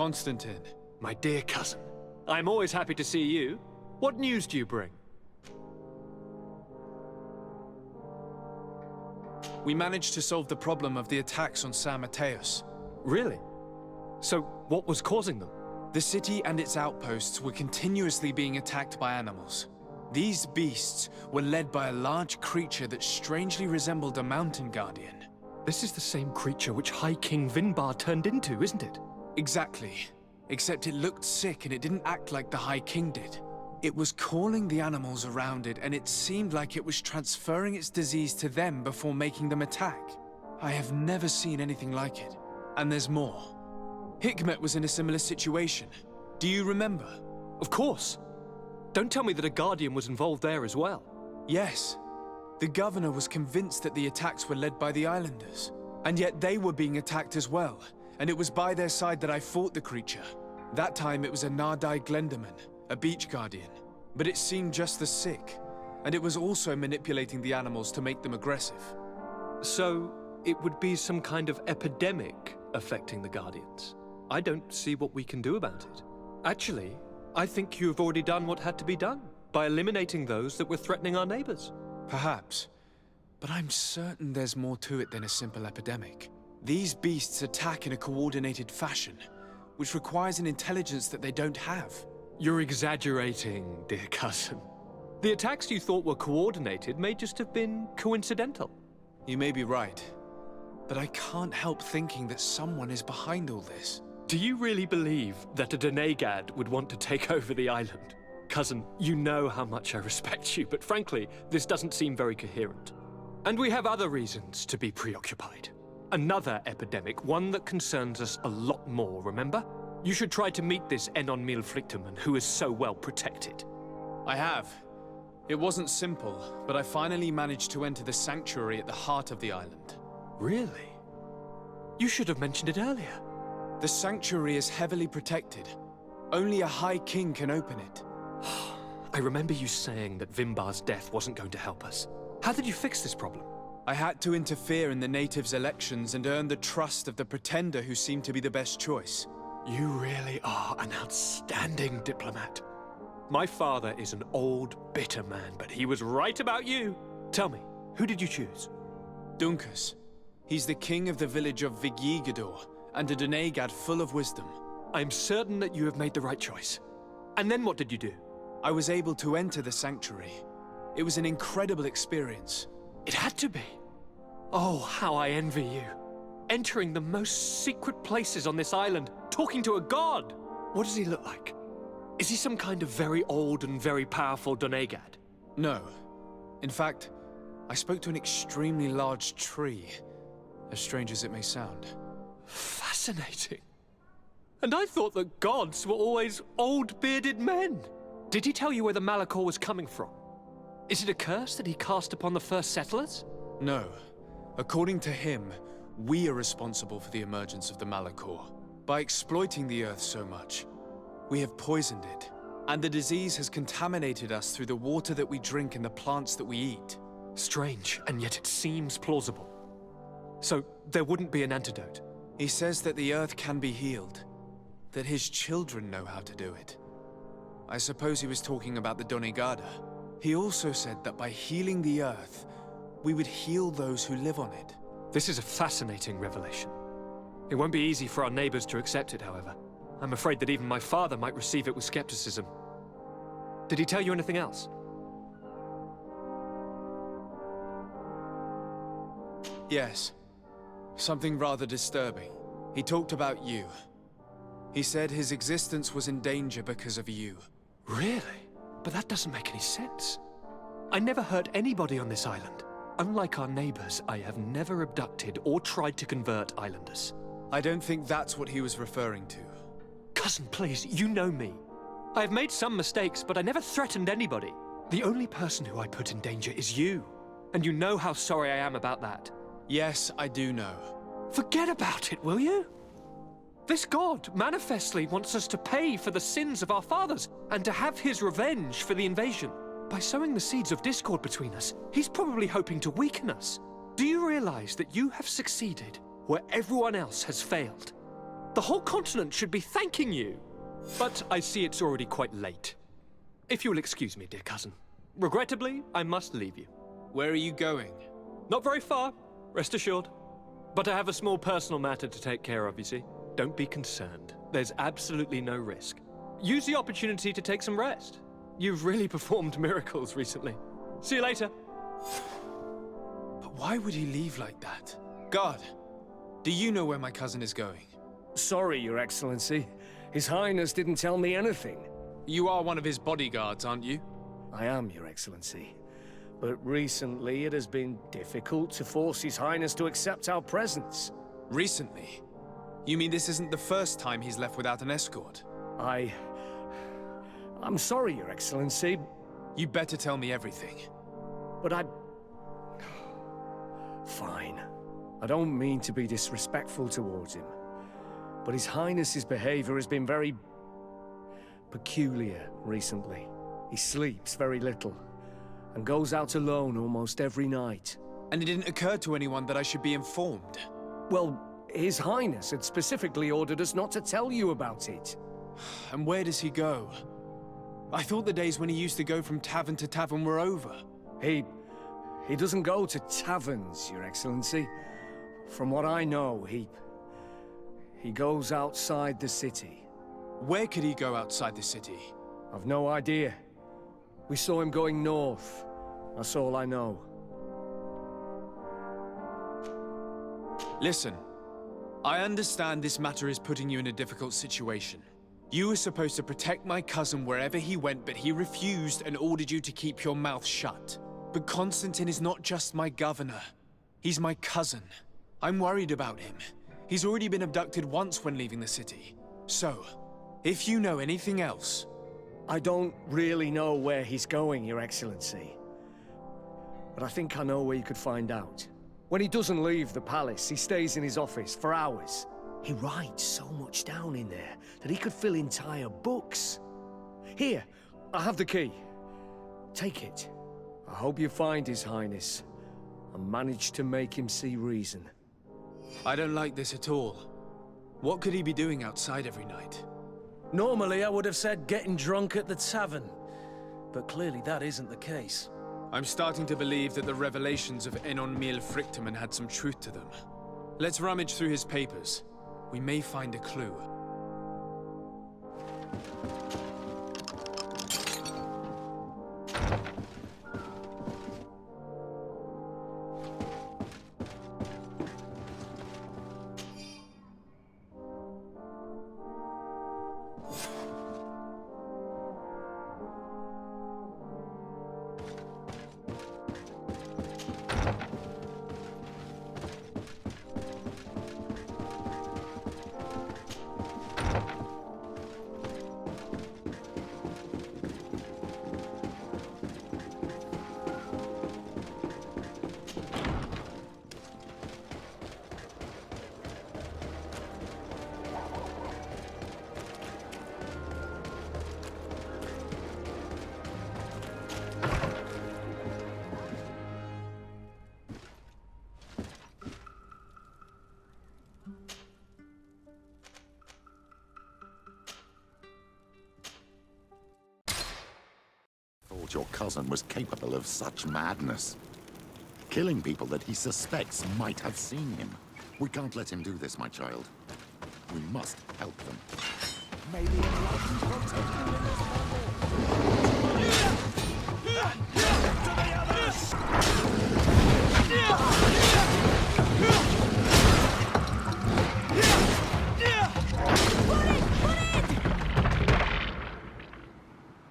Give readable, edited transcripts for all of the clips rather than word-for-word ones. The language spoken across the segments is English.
Constantine. My dear cousin, I'm always happy to see you. What news do you bring? We managed to solve the problem of the attacks on San Mateus. Really? So, what was causing them? The city and its outposts were continuously being attacked by animals. These beasts were led by a large creature that strangely resembled a mountain guardian. This is the same creature which High King Vinbar turned into, isn't it? Exactly. Except it looked sick and it didn't act like the High King did. It was calling the animals around it, and it seemed like it was transferring its disease to them before making them attack. I have never seen anything like it. And there's more. Hikmet was in a similar situation. Do you remember? Of course. Don't tell me that a guardian was involved there as well. Yes. The governor was convinced that the attacks were led by the islanders. And yet they were being attacked as well. And it was by their side that I fought the creature. That time it was a Nardai Glenderman, a beach guardian. But it seemed just as sick. And it was also manipulating the animals to make them aggressive. So, it would be some kind of epidemic affecting the Guardians. I don't see what we can do about it. Actually, I think you've already done what had to be done, by eliminating those that were threatening our neighbors. Perhaps. But I'm certain there's more to it than a simple epidemic. These beasts attack in a coordinated fashion, which requires an intelligence that they don't have. You're exaggerating, dear cousin. The attacks you thought were coordinated may just have been coincidental. You may be right. But I can't help thinking that someone is behind all this. Do you really believe that a Donegad would want to take over the island? Cousin, you know how much I respect you, but frankly, this doesn't seem very coherent. And we have other reasons to be preoccupied. Another epidemic, one that concerns us a lot more, remember? You should try to meet this Enon Milflicterman who is so well protected. I have. It wasn't simple, but I finally managed to enter the sanctuary at the heart of the island. Really? You should have mentioned it earlier. The sanctuary is heavily protected. Only a High King can open it. I remember you saying that Vimbar's death wasn't going to help us. How did you fix this problem? I had to interfere in the natives' elections and earn the trust of the pretender who seemed to be the best choice. You really are an outstanding diplomat. My father is an old, bitter man, but he was right about you. Tell me, who did you choose? Dunkus. He's the king of the village of Vigyigador, and a Donegad full of wisdom. I'm certain that you have made the right choice. And then what did you do? I was able to enter the sanctuary. It was an incredible experience. It had to be. Oh, how I envy you. Entering the most secret places on this island, talking to a god. What does he look like? Is he some kind of very old and very powerful Donegad? No. In fact, I spoke to an extremely large tree, as strange as it may sound. Fascinating. And I thought that gods were always old, bearded men. Did he tell you where the Malachor was coming from? Is it a curse that he cast upon the first settlers? No. According to him, we are responsible for the emergence of the Malachor. By exploiting the Earth so much, we have poisoned it. And the disease has contaminated us through the water that we drink and the plants that we eat. Strange, and yet it seems plausible. So, there wouldn't be an antidote? He says that the Earth can be healed. That his children know how to do it. I suppose he was talking about the Donegada. He also said that by healing the Earth, we would heal those who live on it. This is a fascinating revelation. It won't be easy for our neighbors to accept it, however. I'm afraid that even my father might receive it with skepticism. Did he tell you anything else? Yes. Something rather disturbing. He talked about you. He said his existence was in danger because of you. Really? But that doesn't make any sense. I never hurt anybody on this island. Unlike our neighbors, I have never abducted or tried to convert islanders. I don't think that's what he was referring to. Cousin, please, you know me. I have made some mistakes, but I never threatened anybody. The only person who I put in danger is you. And you know how sorry I am about that. Yes, I do know. Forget about it, will you? This god manifestly wants us to pay for the sins of our fathers and to have his revenge for the invasion. By sowing the seeds of discord between us, he's probably hoping to weaken us. Do you realize that you have succeeded where everyone else has failed? The whole continent should be thanking you. But I see it's already quite late. If you'll excuse me, dear cousin. Regrettably, I must leave you. Where are you going? Not very far, rest assured. But I have a small personal matter to take care of, you see. Don't be concerned. There's absolutely no risk. Use the opportunity to take some rest. You've really performed miracles recently. See you later. But why would he leave like that? Guard, do you know where my cousin is going? Sorry, Your Excellency. His Highness didn't tell me anything. You are one of his bodyguards, aren't you? I am, Your Excellency. But recently it has been difficult to force His Highness to accept our presence. Recently? You mean this isn't the first time he's left without an escort? I'm sorry, Your Excellency, You better tell me everything. but Fine. I don't mean to be disrespectful towards him, but His Highness's behavior has been very peculiar recently. He sleeps very little, and goes out alone almost every night. And it didn't occur to anyone that I should be informed. Well, His Highness had specifically ordered us not to tell you about it. And where does he go? I thought the days when he used to go from tavern to tavern were over. He doesn't go to taverns, Your Excellency. From what I know, he goes outside the city. Where could he go outside the city? I've no idea. We saw him going north. That's all I know. Listen, I understand this matter is putting you in a difficult situation. You were supposed to protect my cousin wherever he went, but he refused and ordered you to keep your mouth shut. But Constantine is not just my governor. He's my cousin. I'm worried about him. He's already been abducted once when leaving the city. So, if you know anything else... I don't really know where he's going, Your Excellency. But I think I know where you could find out. When he doesn't leave the palace, he stays in his office for hours. He writes so much down in there that he could fill entire books. Here, I have the key. Take it. I hope you find His Highness and manage to make him see reason. I don't like this at all. What could he be doing outside every night? Normally, I would have said getting drunk at the tavern. But clearly that isn't the case. I'm starting to believe that the revelations of Enon Mil Frictamen had some truth to them. Let's rummage through his papers. We may find a clue. Thought your cousin was capable of such madness. Killing people that he suspects might have seen him. We can't let him do this, my child. We must help them. May the enlightened protect you in this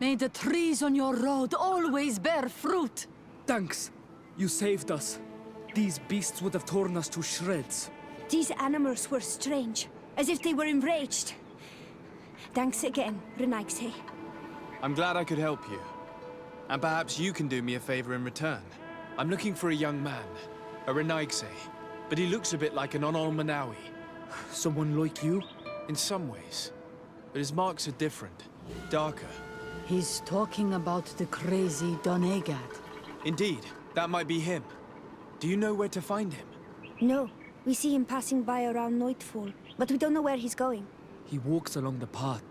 May the trees on your road always bear fruit. Thanks. You saved us. These beasts would have torn us to shreds. These animals were strange, as if they were enraged. Thanks again, Renaigse. I'm glad I could help you. And perhaps you can do me a favor in return. I'm looking for a young man, a Renaigse, but he looks a bit like an Onol Manawi. Someone like you? In some ways. But his marks are different, darker. He's talking about the crazy Donde. Indeed, that might be him. Do you know where to find him? No, we see him passing by around nightfall. but we don't know where he's going. He walks along the path,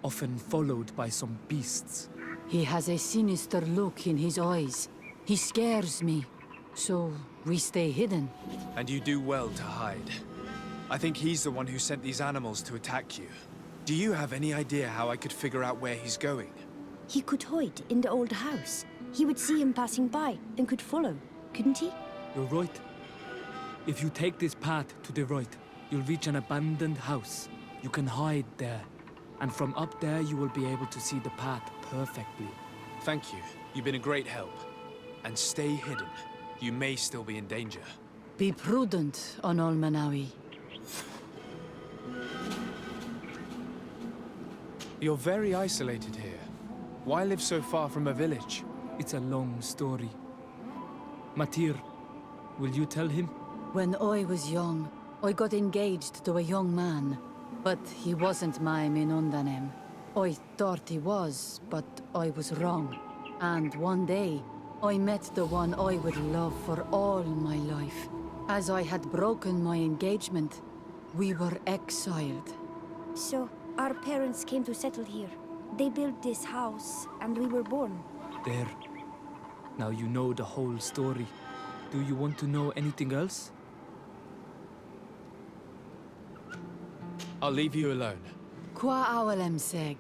often followed by some beasts. He has a sinister look in his eyes. He scares me. So, we stay hidden. And you do well to hide. I think he's the one who sent these animals to attack you. Do you have any idea how I could figure out where he's going? He could hide in the old house. He would see him passing by and could follow, couldn't he? You're right. If you take this path to the right, you'll reach an abandoned house. You can hide there. And from up there, you will be able to see the path perfectly. Thank you. You've been a great help. And stay hidden. You may still be in danger. Be prudent on Olmanawi. You're very isolated here. Why live so far from a village? It's a long story. Matir, will you tell him? When I was young, I got engaged to a young man. But he wasn't my Minundanem. I thought he was, but I was wrong. And one day, I met the one I would love for all my life. As I had broken my engagement, we were exiled. So, our parents came to settle here. They built this house, and we were born. There. Now you know the whole story. Do you want to know anything else? I'll leave you alone. Qua awalem seg.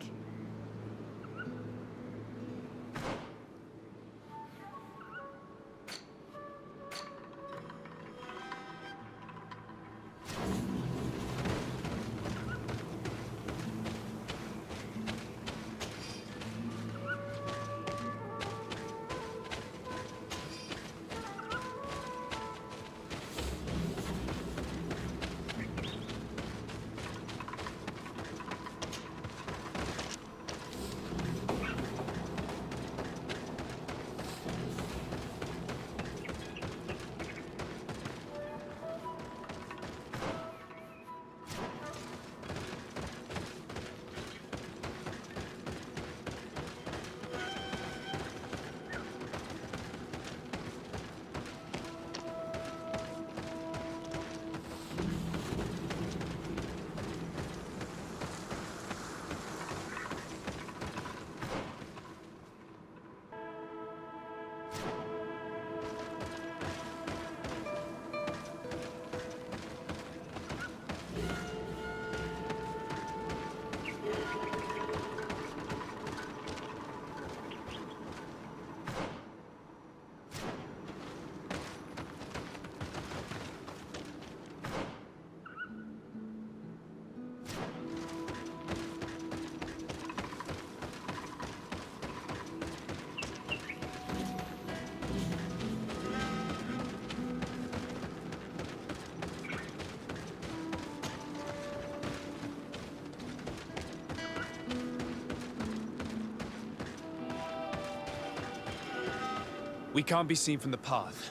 We can't be seen from the path.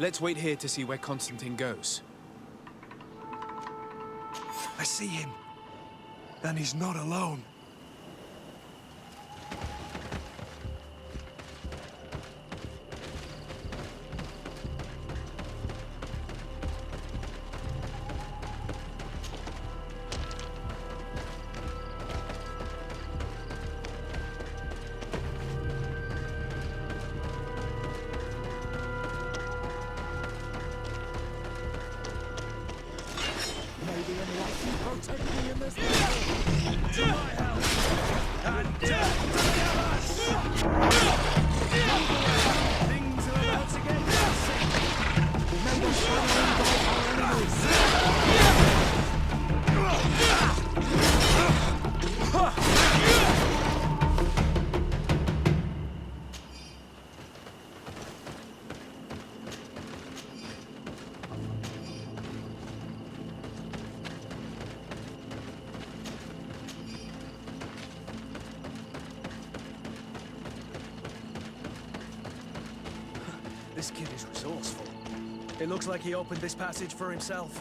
Let's wait here to see where Constantine goes. I see him. And he's not alone. This kid is resourceful. It looks like he opened this passage for himself.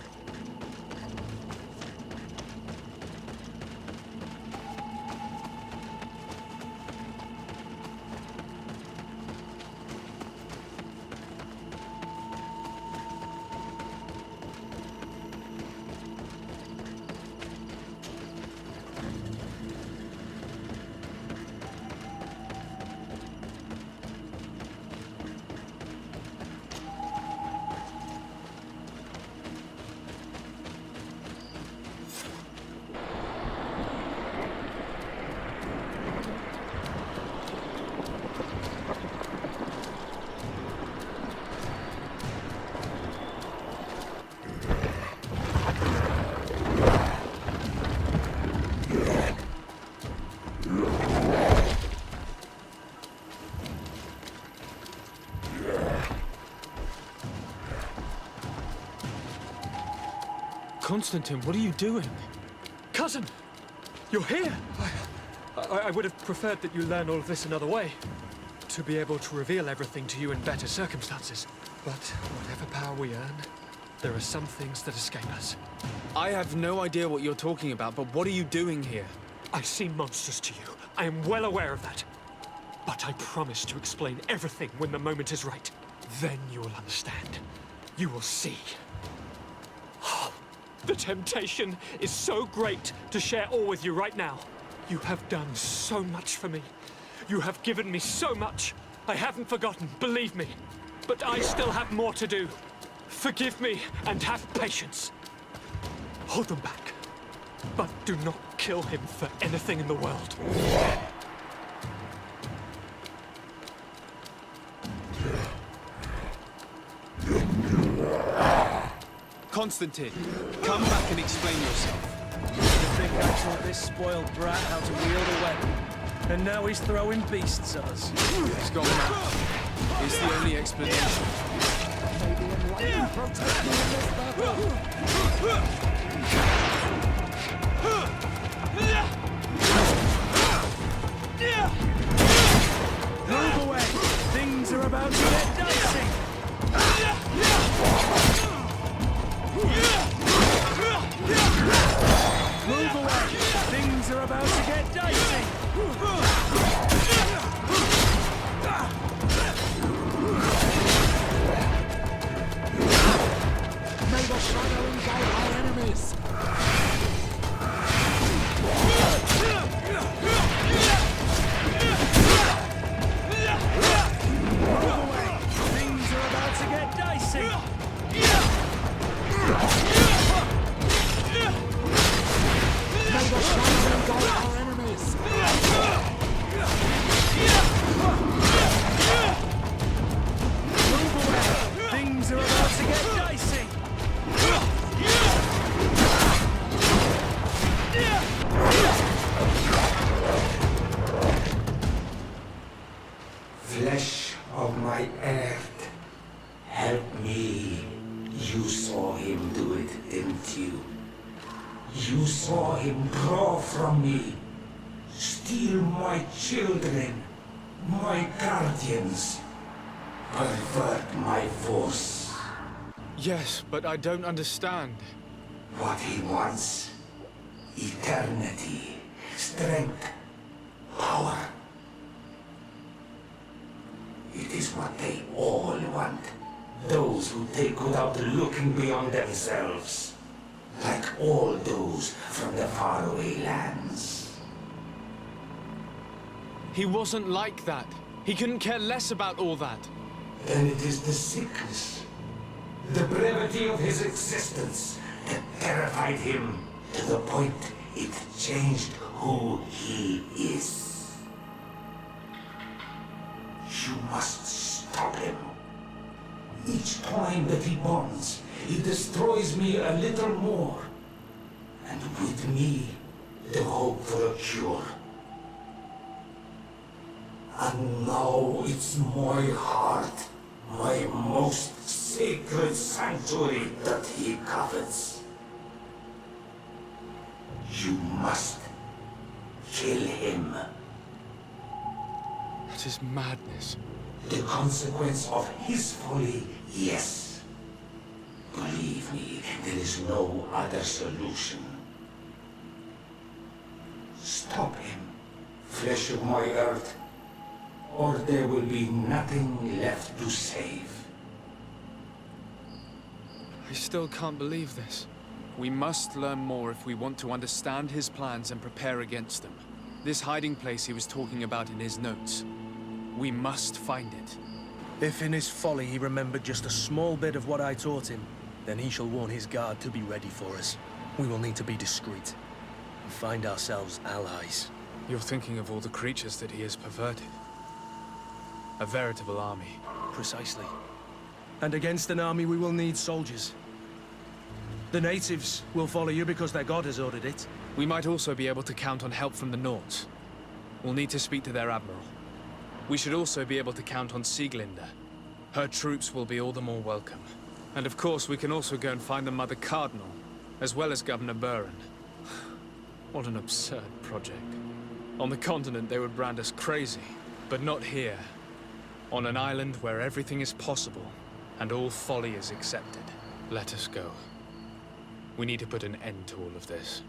Constantine, what are you doing? Cousin! You're here! I would have preferred that you learn all of this another way. To be able to reveal everything to you in better circumstances. But whatever power we earn, there are some things that escape us. I have no idea what you're talking about, but what are you doing here? I seem monstrous to you. I am well aware of that. But I promise to explain everything when the moment is right. Then you will understand. You will see. The temptation is so great to share all with you right now. You have done so much for me. You have given me so much. I haven't forgotten, believe me. But I still have more to do. Forgive me and have patience. Hold them back. But do not kill him for anything in the world. Constantine, come back and explain yourself. You think I taught this spoiled brat how to wield a weapon? And now he's throwing beasts at us. He's gone mad. It's the only explanation. Move away! Things are about to get dicey! Move away! Things are about to get dicey! May the shadow engulf our enemies! Move away! Things are about to get dicey! May the shadow engulf our enemies! Move away! Things are about to get dicey! Flesh of my earth, help me. You saw him do it, didn't you? You saw him draw from me, steal my children, my guardians, pervert my force. Yes, but I don't understand. What he wants, eternity, strength, power. It is what they all want. Those who take without looking beyond themselves. Like all those from the faraway lands. He wasn't like that. He couldn't care less about all that. Then it is the sickness, the brevity of his existence that terrified him to the point it changed who he is. You must stop him. Each time that he bonds, he destroys me a little more. And with me, the hope for a cure. And now it's my heart, my most sacred sanctuary that he covets. You must kill him. That is madness. The consequence of his folly, yes. Believe me, there is no other solution. Stop him, flesh of my earth, or there will be nothing left to save. I still can't believe this. We must learn more if we want to understand his plans and prepare against them. This hiding place he was talking about in his notes. We must find it. If in his folly he remembered just a small bit of what I taught him, then he shall warn his guard to be ready for us. We will need to be discreet and find ourselves allies. You're thinking of all the creatures that he has perverted. A veritable army. Precisely. And against an army we will need soldiers. The natives will follow you because their god has ordered it. We might also be able to count on help from the Nords. We'll need to speak to their admiral. We should also be able to count on Sieglinde. Her troops will be all the more welcome. And of course, we can also go and find the Mother Cardinal. as well as Governor Buren. What an absurd project. On the continent, they would brand us crazy, but not here. On an island where everything is possible, and all folly is accepted. Let us go. We need to put an end to all of this.